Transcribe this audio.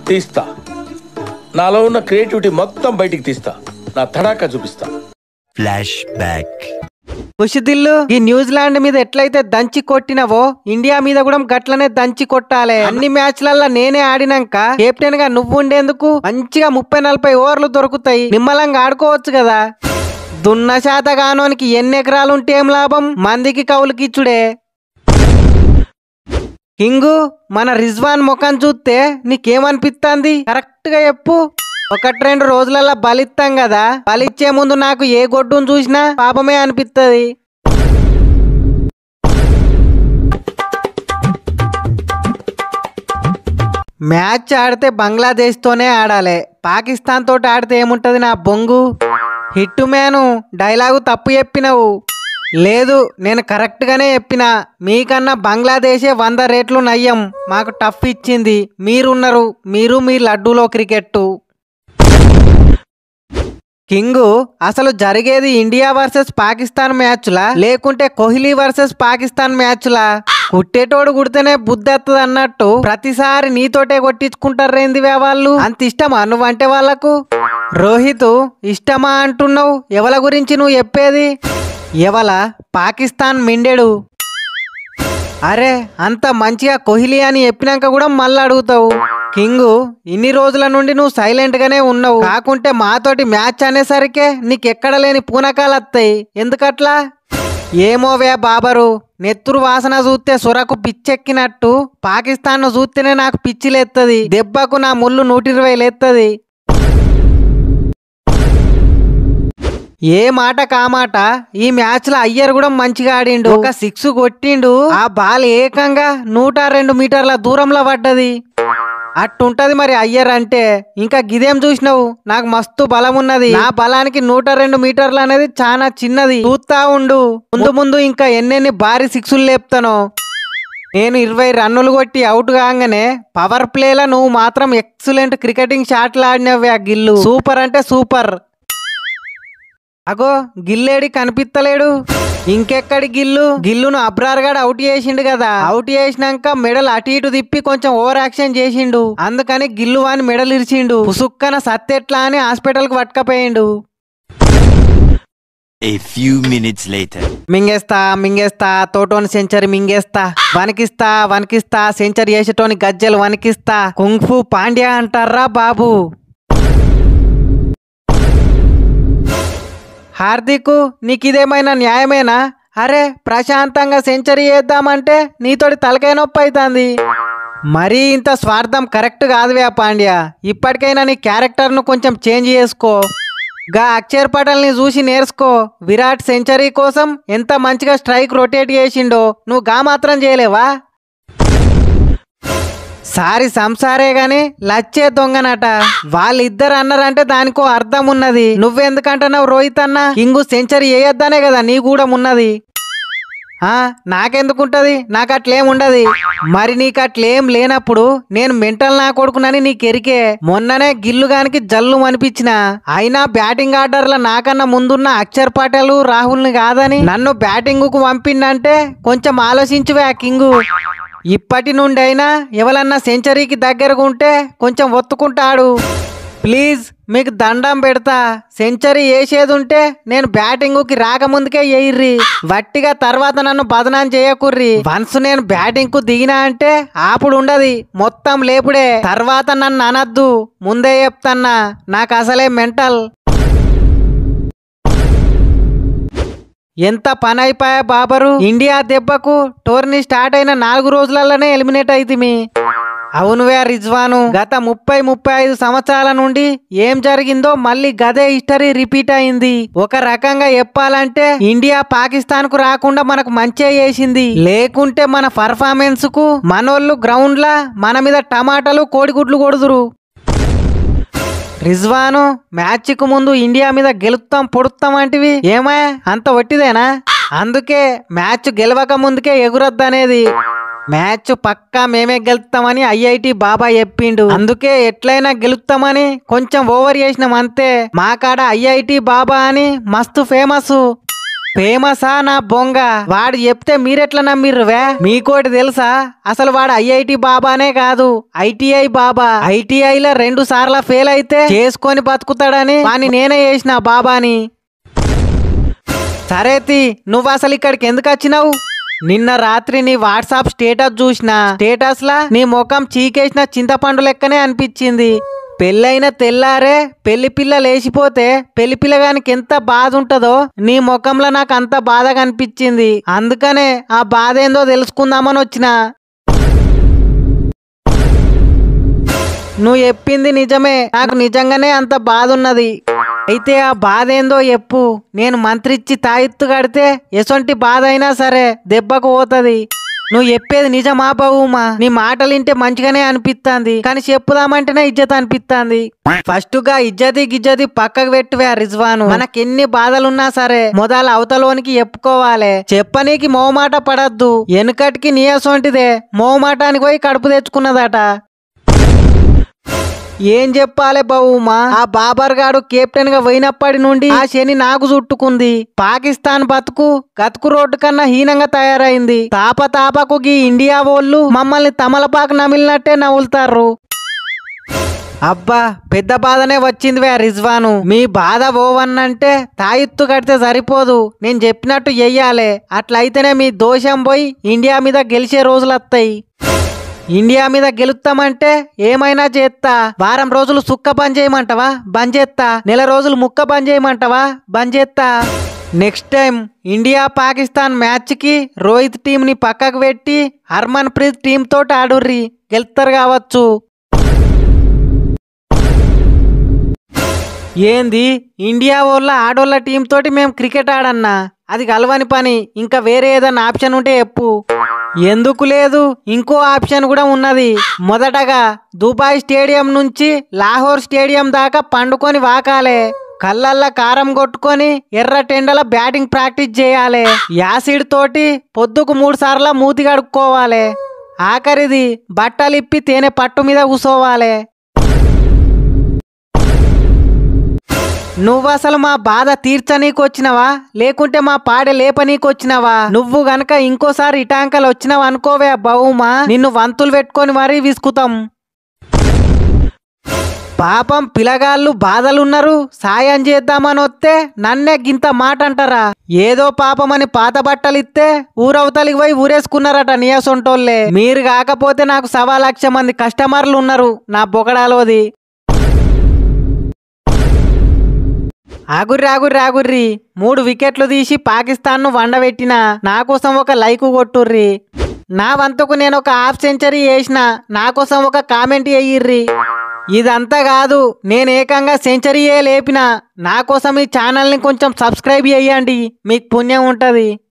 తీస్తా. నాలో ఉన్న క్రియేటివిటీ మొత్తం బయటికి తీస్తా. నా తడాకా చూపిస్తా. Flash back. ఖుషిదిల్లు, ఈ న్యూజిలాండ్ మీద ఎట్లయితే దంచి కొట్టినవో ఇండియా మీద కూడా గట్లనే దంచి కొట్టాలి. అన్ని మ్యాచ్లల్లో నేనే ఆడినాక కెప్టెన్ గా నువ్వు ఉండేందుకు మంచిగా 30-40 ఓవర్లు దొరుకుతాయి. నిమ్మలంగా ఆడుకోవచ్చు కదా. దున్న శాత గానోనికి ఎన్ని ఎకరాలు ఉంటే ఏం లాభం, మందికి కౌలుకిచ్చుడే. కింగు, మన రిజ్వాన్ ముఖం చూస్తే నీకేమనిపిస్తుంది? కరెక్ట్ గా చెప్పు. 1-2 రోజులలో బలిస్తాం కదా, బలిచ్చే ముందు నాకు ఏ గొడ్డును చూసినా పాపమే అనిపిస్తుంది. మ్యాచ్ ఆడితే బంగ్లాదేశ్ తోనే ఆడాలి. పాకిస్తాన్ తోటి ఆడితే ఏముంటది నా బొంగు. హిట్టు మ్యాను, డైలాగు తప్పు చెప్పినవు. లేదు, నేను కరెక్ట్ గానే చెప్పినా. మీకన్నా బంగ్లాదేశే 100 రేట్లు నయ్యం. మాకు టఫ్ ఇచ్చింది. మీరున్నారు, మీరు మీ లడ్డూలో క్రికెట్టు. కింగు, అసలు జరిగేది ఇండియా వర్సెస్ పాకిస్తాన్ మ్యాచ్లా లేకుంటే కోహ్లీ వర్సెస్ పాకిస్తాన్ మ్యాచ్లా? కుట్టేటోడు కుడితేనే బుద్ధి అన్నట్టు ప్రతిసారి నీతోటే కొట్టించుకుంటారేందివే వాళ్ళు. అంత ఇష్టమా నువ్వంటే వాళ్ళకు? రోహిత్, ఇష్టమా అంటున్నావు? ఎవల గురించి నువ్వు చెప్పేది? ఎవల? పాకిస్తాన్ మిండెడు. అరే, అంత మంచిగా కోహ్లీ అని చెప్పినాక కూడా మళ్ళీ అడుగుతావు. కింగు, ఇన్ని రోజుల నుండి నువ్వు సైలెంట్ గానే ఉన్నావు. కాకుంటే మాతోటి మ్యాచ్ అనేసరికే నీకెక్కడ లేని పూనకాలు వస్తాయి. ఎందుకట్లా? ఏమోవే బాబరు, నెత్తురు వాసన చూస్తే సొరకు పిచ్చెక్కినట్టు పాకిస్తాన్ ను చూస్తేనే నాకు పిచ్చిలేత్తది. దెబ్బకు నా ముళ్ళు 120 లేత్తది. ఏ మాట కామాట ఈ మ్యాచ్ లో అయ్యర్ కూడా మంచిగా ఆడిండు. ఒక 6 కొట్టిండు. ఆ బాల్ ఏకంగా 102 మీటర్ల దూరంలో పడ్డది. అట్టుంటది మరి అయ్యర్ అంటే. ఇంకా గిదేం చూసినావు? నాకు మస్తు బలం ఉన్నది. నా బలానికి 102 మీటర్లు అనేది చాలా చిన్నది. చూస్తా ఉండు, ముందు ముందు ఇంకా ఎన్నెన్ని భారీ 6లు లేపుతానో. నేను 20 రన్నులు కొట్టి అవుట్ కాగానే పవర్ ప్లేలా నువ్వు మాత్రం ఎక్సలెంట్ క్రికెటింగ్ షాట్లు ఆడినవే. ఆ గిల్లు సూపర్ అంటే సూపర్. అగో, గిల్లేడి కనిపిస్తలేడు. ఇంకెక్కడి గిల్లు? గిల్లును అబ్రార్ గాడు అవుట్ చేసిండు కదా. అవుట్ చేసినాక మెడల్ అటు ఇటు తిప్పి కొంచెం ఓవర్ యాక్షన్ చేసిండు. అందుకని గిల్లు వాని మెడల్ ఇరిచిండు. పుసుక్కన సత్తెట్లా అని హాస్పిటల్ కు పట్టుకపోయిండు. A few minutes later. మింగేస్తా తోటోని సెంచరీ మింగేస్తా. వనికిస్తా సెంచరీ చేసేటోని గజ్జలు వనికిస్తా. కుంగ్ఫు పాండ్యా అంటారా బాబు. హార్దిక్, నీకిదేమైనా న్యాయమేనా? అరే, ప్రశాంతంగా సెంచరీ చేద్దామంటే నీతోటి తలకాయ నొప్పి అవుతుంది. మరీ ఇంత స్వార్థం కరెక్ట్ కాదువే పాండ్యా. ఇప్పటికైనా నీ క్యారెక్టర్ను కొంచెం చేంజ్ చేసుకో. గా అక్షర్ పటేల్ని చూసి నేర్చుకో. విరాట్ సెంచరీ కోసం ఎంత మంచిగా స్ట్రైక్ రొటేట్ చేసిండో నువ్వు గా మాత్రం చేయలేవా? సారి సంసారే గాని లచ్చే దొంగనట. వాళ్ళిద్దరు అన్నారంటే దానికో అర్థం ఉన్నది. నువ్వెందుకంటున్నావు రోహిత్ అన్న? కింగు సెంచరీ వేయొద్దనే కదా నీ కూడా ఉన్నది. నాకెందుకుంటది? నాకు అట్లేం ఉండదు. మరి నీకు అట్లేం లేనప్పుడు నేను మెంటల్ నా కొడుకునని నీకెరికే. మొన్ననే గిల్లుగానికి జల్లు అనిపించిన. అయినా బ్యాటింగ్ ఆర్డర్ లో నాకన్నా ముందున్న అక్షర్ పటేల్ రాహుల్ ని కాదని నన్ను బ్యాటింగ్ కు పంపిండంటే కొంచెం ఆలోచించువే ఆ కింగు. ఇప్పటి నుండి అయినా ఎవరన్నా సెంచరీకి దగ్గరగా ఉంటే కొంచెం ఒత్తుకుంటాడు. ప్లీజ్, మీకు దండం పెడతా. సెంచరీ వేసేది ఉంటే నేను బ్యాటింగ్కి రాకముందుకే వేయిర్రి. వట్టిగా తర్వాత నన్ను బదనాం చేయకుర్రి. వన్స్ నేను బ్యాటింగ్ కు దిగినా అంటే ఆపుడు ఉండది, మొత్తం లేపుడే. తర్వాత నన్ను అనద్దు, ముందే చెప్తన్నా. నాకు అసలే మెంటల్. ఎంత పని అయిపోయా బాబరు. ఇండియా దెబ్బకు టోర్నీ స్టార్ట్ అయిన 4 రోజులలోనే ఎలిమినేట్ అయితిమి. అవునువే రిజ్వాను, గత 30-35 సంవత్సరాల నుండి ఏం జరిగిందో మళ్ళీ గదే హిస్టరీ రిపీట్ అయింది. ఒక రకంగా చెప్పాలంటే ఇండియా పాకిస్తాన్ కు రాకుండా మనకు మంచి చేసింది. లేకుంటే మన పర్ఫార్మెన్స్ కు మనోళ్ళు గ్రౌండ్ లా మన మీద టమాటాలు కోడిగుడ్లు కొడుదురు. రిజ్వాను, మ్యాచ్ కు ముందు ఇండియా మీద గెలుస్తాం పొడుస్తాం అంటివి, ఏమా అంత వట్టిదేనా? అందుకే మ్యాచ్ గెలవక ముందుకే ఎగురొద్దనేది. మ్యాచ్ పక్కా మేమే గెలుస్తామని ఐఐటి బాబా చెప్పిండు. అందుకే ఎట్లయినా గెలుస్తామని కొంచెం ఓవర్ చేసినాం అంతే. మా కాడ ఐఐటి బాబా అని మస్తు ఫేమస్. ఫేమసా నా బొంగ వాడు చెప్తే మీరెట్లా నమ్మిర్రువే మీకోటి తెలుసా అసలు వాడు ఐఐటి బాబానే కాదు ఐటీఐ బాబా ఐటీఐలో 2 సార్లు ఫెయిల్ అయితే చేసుకొని బతుకుతాడని వాని నేనే చేసిన బాబాని సరేతి నువ్వు అసలు ఇక్కడికి ఎందుకు వచ్చినావు నిన్న రాత్రి నీ వాట్సాప్ స్టేటస్ చూసిన స్టేటస్ లా నీ ముఖం చీకేసిన చింతపండు లెక్కనే అనిపించింది పెళ్ళైన తెల్లారే పెళ్లి పిల్ల లేచిపోతే పెళ్లి పిల్లగానికి ఎంత బాధ ఉంటదో నీ ముఖంలో నాకు అంత బాధగా అనిపించింది అందుకనే ఆ బాధ ఏందో తెలుసుకుందామని వచ్చిన నువ్వు చెప్పింది నిజమే నాకు నిజంగానే అంత బాధ ఉన్నది అయితే ఆ బాధ ఏందో చెప్పు నేను మంత్రిచ్చి తాయెత్తు కడితే ఎసొంటి బాధ అయినా సరే దెబ్బకు పోతది నువ్వు చెప్పేది నిజమా బావుమా నీ మాటలు వింటే మంచిగానే అనిపిస్తుంది కానీ చెప్పుదామంటేనే ఇజ్జత్ అనిపిస్తుంది ఫస్ట్ గా ఇజ్జతి గిజ్జతి పక్కకు పెట్టువే రిజ్వాను మనకెన్ని బాధలున్నా సరే మొదలు అవతలోనికి చెప్పుకోవాలి చెప్పనీకి మోమాట పడద్దు వెనుకటికి నీ అసొంటిదే మోమాటానికి పోయి కడుపు తెచ్చుకున్నదట ఏం చెప్పాలే బావుమా ఆ బాబర్ గాడు కెప్టెన్ గా పోయినప్పటి నుండి ఆ శని నాకు చుట్టుకుంది పాకిస్తాన్ బతుకు గతుకు రోడ్డు కన్నా హీనంగా తయారైంది తాపకు గీ ఇండియా వాళ్ళు మమ్మల్ని తమలపాకు నమిలినట్టే నవ్వులుతారు అబ్బా పెద్ద బాధనే వచ్చింది వే రిజ్వాను మీ బాధ పోవన్నంటే తాయెత్తు కడితే సరిపోదు నేను చెప్పినట్టు చెయ్యాలి అట్లయితేనే మీ దోషం పోయి ఇండియా మీద గెలిచే రోజులు వస్తాయి ఇండియా మీద గెలుస్తామంటే ఏమైనా చేస్తా వారం రోజులు సుక్క బంద్ చేయమంటావా బంద్ చేస్తా నెల రోజులు ముక్క బంద్ చేయమంటావా బంద్ చేస్తా next time India Pakistan match కి రోహిత్ టీం ని పక్కకు పెట్టి హర్మన్ ప్రీత్ టీం తోటి ఆడుర్రి గెలుస్తారు కావచ్చు ఏంది ఇండియా వాళ్ళ ఆడోళ్ళ టీం తోటి మేము క్రికెట్ ఆడన్నా అది కలవని పని ఇంకా వేరే ఏదైనా ఆప్షన్ ఉంటే చెప్పు ఎందుకు లేదు ఇంకో ఆప్షన్ కూడా ఉన్నది మొదటగా దుబాయ్ స్టేడియం నుంచి లాహోర్ స్టేడియం దాకా పండుకొని వాకాలే కళ్ళల్లో కారం కొట్టుకొని ఎర్ర టెండల బ్యాటింగ్ ప్రాక్టీస్ చేయాలి యాసిడ్ తోటి పొద్దుకు 3 సార్లు మూతి కడుక్కోవాలి ఆఖరిది బట్టలిప్పి తేనె పట్టు మీద కూసోవాలి నువ్వు అసలు మా బాధ తీర్చనీకొచ్చినవా లేకుంటే మా పాడె లేపనీకొచ్చినవా నువ్వు గనక ఇంకోసారి ఇటాంకలు వచ్చినావు అనుకోవే బావుమా నిన్ను వంతులు పెట్టుకొని మరీ విసుకుతాం పాపం పిల్లగాళ్ళు బాధలున్నారు సాయం చేద్దామని వస్తే నన్నే గింత మాట అంటారా ఏదో పాపమని పాత బట్టలు ఇస్తే ఊరవతలికి పోయి ఊరేసుకున్నారట నియసొంటోళ్ళే మీరు కాకపోతే నాకు 1.25 లక్ష మంది కస్టమర్లు ఉన్నారు నా బొగడాలోది ఆగుర్రి 3 వికెట్లు తీసి పాకిస్తాన్ ను వండబెట్టిన నా కోసం ఒక లైక్ కొట్టుర్రి నా వంతుకు నేను ఒక హాఫ్ సెంచరీ వేసిన నా కోసం ఒక కామెంట్ వేయిర్రి ఇదంతా కాదు నేను ఏకంగా సెంచరీయే లేపిన నా కోసం ఈ ఛానల్ ని కొంచెం సబ్స్క్రైబ్ చేయండి మీకు పుణ్యం ఉంటది